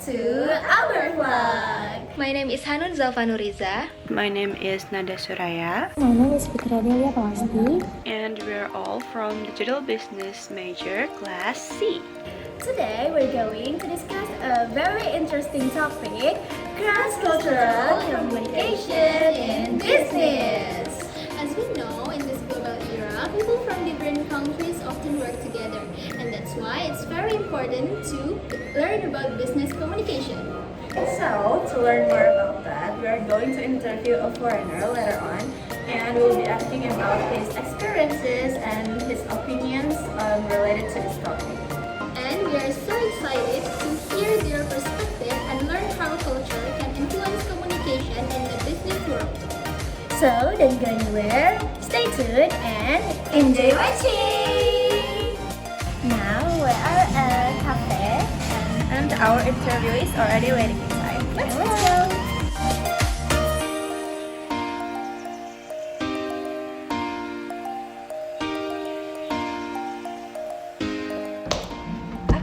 to our vlog. My name is Hanun Zalfa Nurizzah. My name is Tsuraya. My name is Fitria Delia Pawesti. And we're all from Digital Business Major Class C. Today we're going to discuss a very interesting topic, cross-cultural communication in business. As we know, in this global era, people from different countries often work together, and that's why it's very important to learn about business communication. So, to learn more about that, we are going to interview a foreigner later on, and we'll be asking about his experiences and his opinions related to this topic. And we are so excited to hear their perspective and learn how culture can influence communication in the business world. So, don't go anywhere, stay tuned and enjoy watching! Now, we are at a cafe and our interview is already waiting inside. Let's go!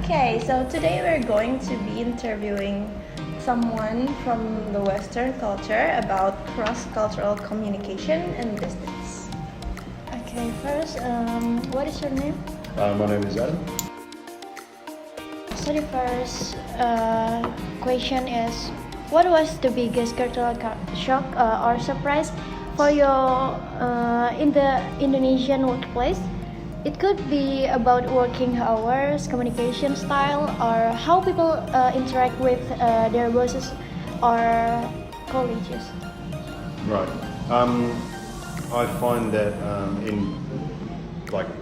Okay, so today we're going to be interviewing someone from the Western culture about cross-cultural communication and business. Okay, first, what is your name? My name is Adam. So the first question is, what was the biggest cultural shock or surprise for you in the Indonesian workplace? It could be about working hours, communication style, or how people interact with their bosses or colleagues. Right. I find that in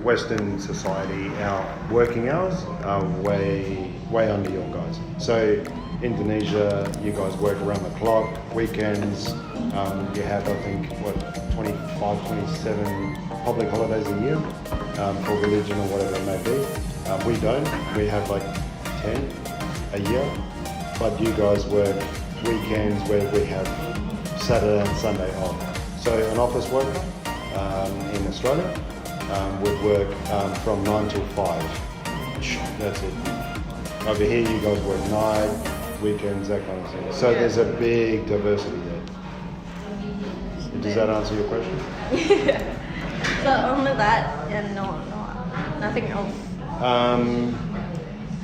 Western society, our working hours are way under your guys. So Indonesia, you guys work around the clock, weekends. You have, I think, 25, 27 public holidays a year for religion or whatever it may be. We don't. We have 10 a year. But you guys work weekends where we have Saturday and Sunday off. So an office worker in Australia would work from 9 till 5. That's it. Over here you guys work night, weekends, that kind of thing. So there's a big diversity there. Does that answer your question? So only that and no, nothing else.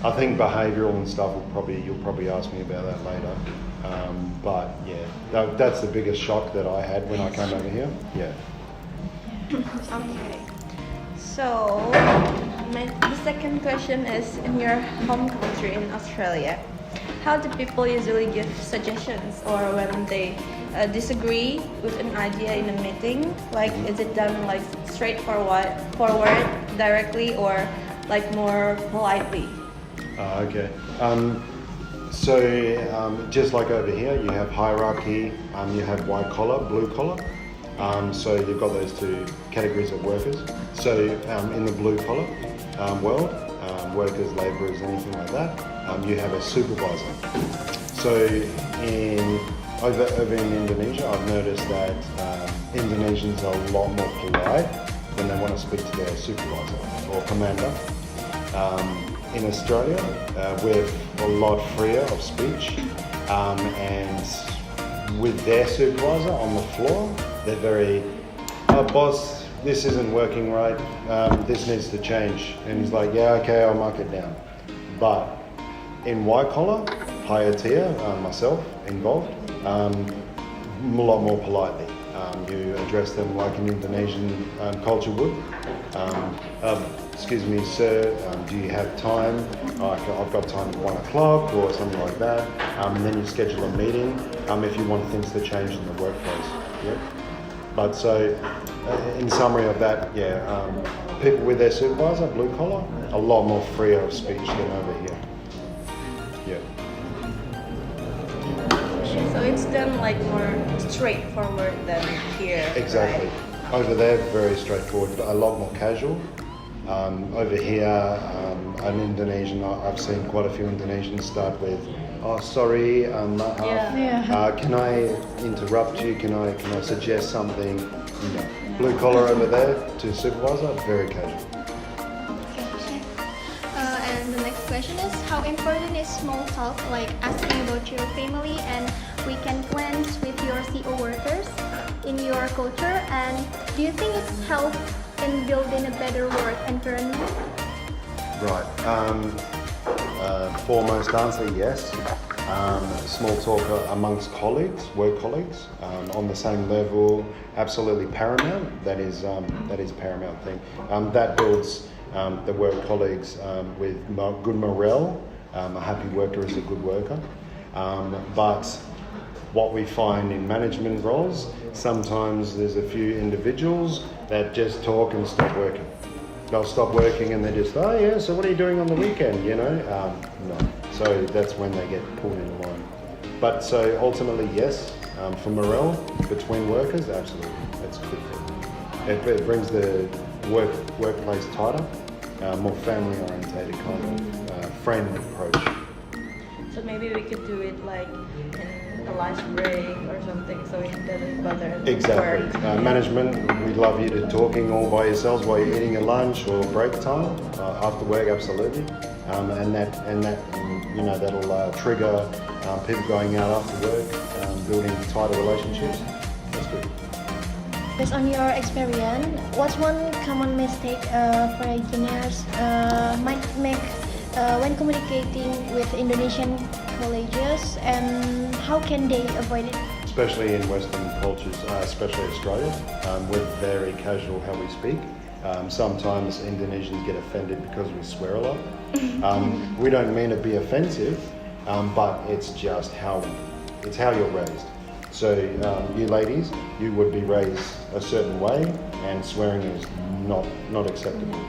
I think behavioural and stuff you'll probably ask me about that later. But yeah, that's the biggest shock that I had when I came over here. Yeah. Okay. So the second question is, in your home country in Australia, how do people usually give suggestions or when they disagree with an idea in a meeting? Is it done straightforward, directly, or more politely? Okay. So just like over here, you have hierarchy. You have white collar, blue collar. So you've got those two categories of workers. So in the blue collar world, workers, labourers, anything like that, you have a supervisor. So over in Indonesia, I've noticed that Indonesians are a lot more polite when they want to speak to their supervisor or commander. In Australia, we're a lot freer of speech, and with their supervisor on the floor, they're very, boss, this isn't working right, this needs to change. And he's like, yeah, okay, I'll mark it down. But in white collar, higher tier, myself involved, a lot more politely. You address them like an Indonesian culture would. Excuse me, sir, do you have time? I've got time at 1 o'clock or something like that. And then you schedule a meeting if you want things to change in the workplace. Yep. But so, in summary of that, people with their supervisor, blue collar, a lot more freer of speech than over here. Yeah. So it's done more straightforward than here. Exactly. Right? Over there, very straightforward, a lot more casual. Over here, an Indonesian, I've seen quite a few Indonesians start with, oh, sorry, can I interrupt you? Can I suggest something? No. Blue collar over there to supervisor, very casual. And the next last question is, how important is small talk, like asking about your family and weekend plans with your CO workers in your culture? And do you think it's helped in building a better work environment? Right. Foremost answer, yes. Small talk amongst colleagues, work colleagues, on the same level, absolutely paramount. That is paramount thing. That builds the work colleagues with good morale. A happy worker is a good worker. But what we find in management roles, sometimes there's a few individuals that just talk and stop working. They'll stop working and they just, oh yeah, so what are you doing on the weekend, you know? No. So that's when they get pulled in line. But so ultimately, yes, for morale between workers, absolutely, that's a good thing. It brings the workplace tighter, more family orientated kind of friend approach. So maybe we could do it like in a lunch break or something, so it doesn't bother Exactly. work. Management, we'd love you to talking all by yourselves while you're eating a lunch or break time after work, absolutely. And that you know, that'll trigger people going out after work, building tighter relationships. That's good. Based on your experience, what's one common mistake for engineers might make when communicating with Indonesian colleagues, and how can they avoid it? Especially in Western cultures, especially Australia, we're very casual how we speak. Sometimes Indonesians get offended because we swear a lot. We don't mean to be offensive, but it's just how you're raised. So you ladies, you would be raised a certain way, and swearing is not acceptable.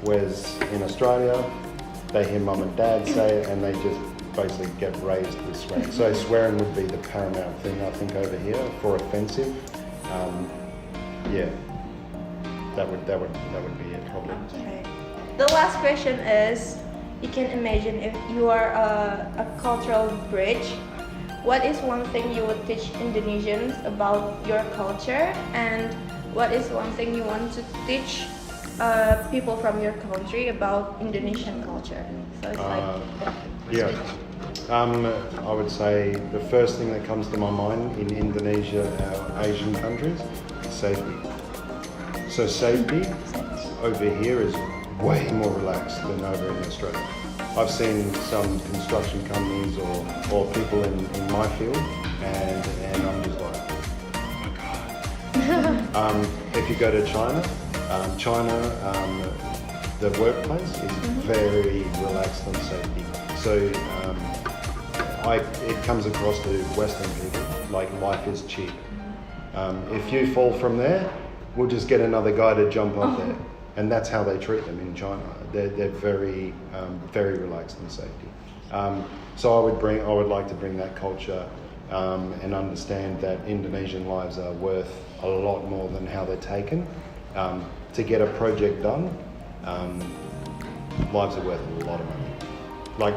Whereas in Australia, they hear mum and dad say it, and they just basically get raised with swearing. So swearing would be the paramount thing, I think, over here for offensive. Yeah, that would be it probably. Okay. The last question is, you can imagine if you are a cultural bridge, what is one thing you would teach Indonesians about your culture, and what is one thing you want to teach people from your country about Indonesian culture? So it's Yeah. I would say the first thing that comes to my mind in Indonesia, our Asian countries, is safety. So safety over here is way more relaxed than over in Australia. I've seen some construction companies or people in my field, and I'm just like, oh my god. If you go to China, the workplace is very relaxed on safety. So it comes across to Western people like life is cheap. If you fall from there, we'll just get another guy to jump off there. And that's how they treat them in China. They're very relaxed on safety. So I would like to bring that culture and understand that Indonesian lives are worth a lot more than how they're taken. To get a project done, lives are worth a lot of money. Like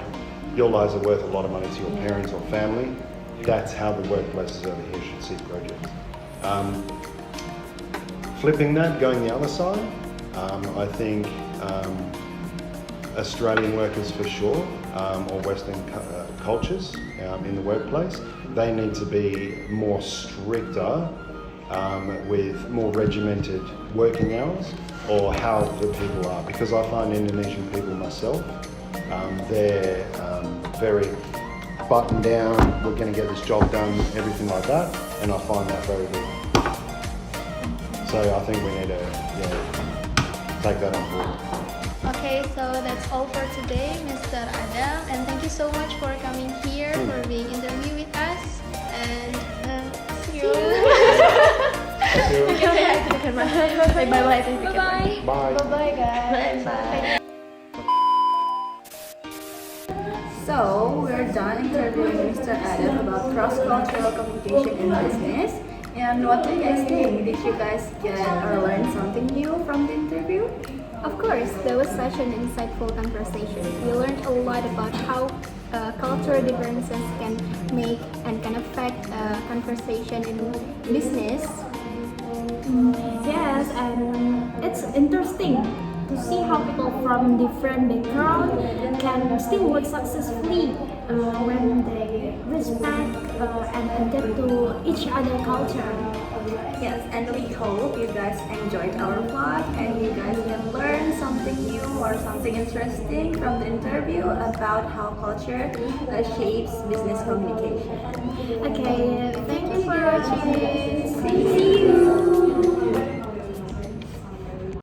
your lives are worth a lot of money to your parents or family. That's how the workplaces over here should see projects. Flipping that, going the other side, I think Australian workers for sure, or Western cultures in the workplace, they need to be more stricter with more regimented working hours, or how the people are. Because I find Indonesian people myself, they're very buttoned down, we're going to get this job done, everything like that, and I find that very good. So I think we need to take that on board. Okay, so that's all for today, Mr. Adam, and thank you so much for coming here, for being interviewed with us, and see you. Bye-bye. Bye-bye. Bye. Bye guys. Bye. So, we're done interviewing Mr. Adam about cross-cultural communication in business. And what do you guys think? Did you guys get or learn something new from the interview? Of course, that was such an insightful conversation. We learned a lot about how cultural differences can make and can affect conversation in business. Yes, and it's interesting to see how people from different background can still work successfully when they respect and adapt to each other culture. Yes, and we hope you guys enjoyed our vlog and you guys can learn something new or something interesting from the interview about how culture shapes business communication. Okay, thank you for watching. See you.